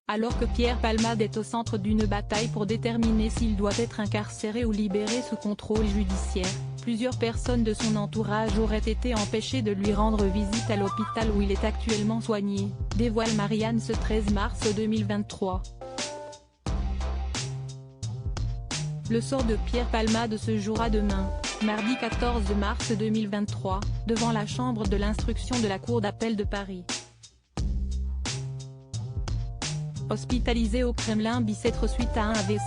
Alors que Pierre Palmade est au centre d'une bataille pour déterminer s'il doit être incarcéré ou libéré sous contrôle judiciaire, plusieurs personnes de son entourage auraient été empêchées de lui rendre visite à l'hôpital où il est actuellement soigné, dévoile Marianne ce 13 mars 2023. Le sort de Pierre Palmade se jouera demain, mardi 14 mars 2023, devant la chambre de l'instruction de la Cour d'appel de Paris. Hospitalisé au Kremlin Bicêtre suite à un AVC,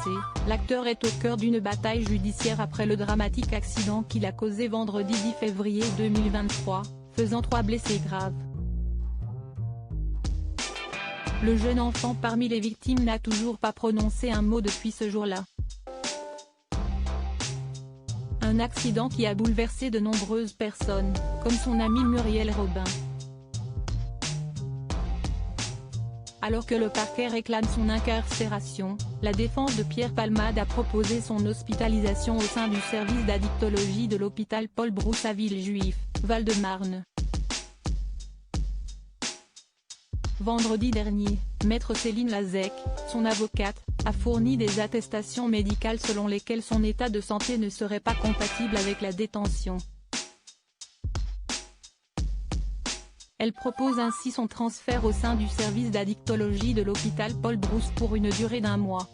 l'acteur est au cœur d'une bataille judiciaire après le dramatique accident qu'il a causé vendredi 10 février 2023, faisant 3 blessés graves. Le jeune enfant parmi les victimes n'a toujours pas prononcé un mot depuis ce jour-là. Un accident qui a bouleversé de nombreuses personnes, comme son amie Muriel Robin. Alors que le parquet réclame son incarcération, la défense de Pierre Palmade a proposé son hospitalisation au sein du service d'addictologie de l'hôpital Paul Brousse à Villejuif, Val-de-Marne. Vendredi dernier, maître Céline Lazec, son avocate, a fourni des attestations médicales selon lesquelles son état de santé ne serait pas compatible avec la détention. Elle propose ainsi son transfert au sein du service d'addictologie de l'hôpital Paul Brousse pour une durée d'1 mois.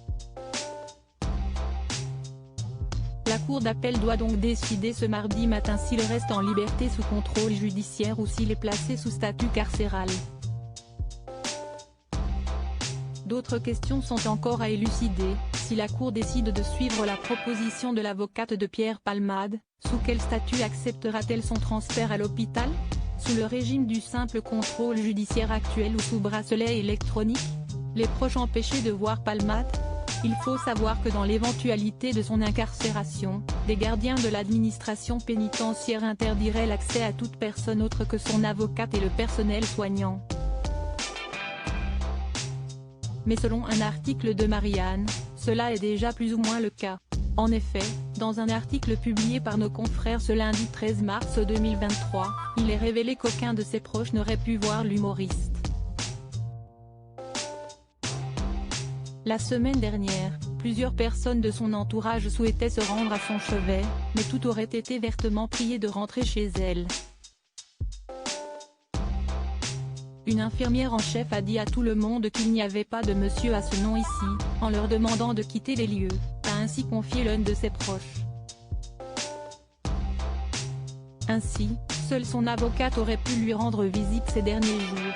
La cour d'appel doit donc décider ce mardi matin s'il reste en liberté sous contrôle judiciaire ou s'il est placé sous statut carcéral. D'autres questions sont encore à élucider. Si la Cour décide de suivre la proposition de l'avocate de Pierre Palmade, sous quel statut acceptera-t-elle son transfert à l'hôpital ? Sous le régime du simple contrôle judiciaire actuel ou sous bracelet électronique? Les proches empêchés de voir Palmade? Il faut savoir que dans l'éventualité de son incarcération, des gardiens de l'administration pénitentiaire interdiraient l'accès à toute personne autre que son avocate et le personnel soignant. Mais selon un article de Marianne, cela est déjà plus ou moins le cas. En effet, dans un article publié par nos confrères ce lundi 13 mars 2023, il est révélé qu'aucun de ses proches n'aurait pu voir l'humoriste. La semaine dernière, plusieurs personnes de son entourage souhaitaient se rendre à son chevet, mais tout aurait été vertement prié de rentrer chez elle. Une infirmière en chef a dit à tout le monde qu'il n'y avait pas de monsieur à ce nom ici, en leur demandant de quitter les lieux, a ainsi confié l'un de ses proches. Ainsi, seule son avocate aurait pu lui rendre visite ces derniers jours.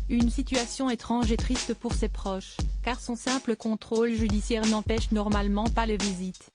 Une situation étrange et triste pour ses proches, car son simple contrôle judiciaire n'empêche normalement pas les visites.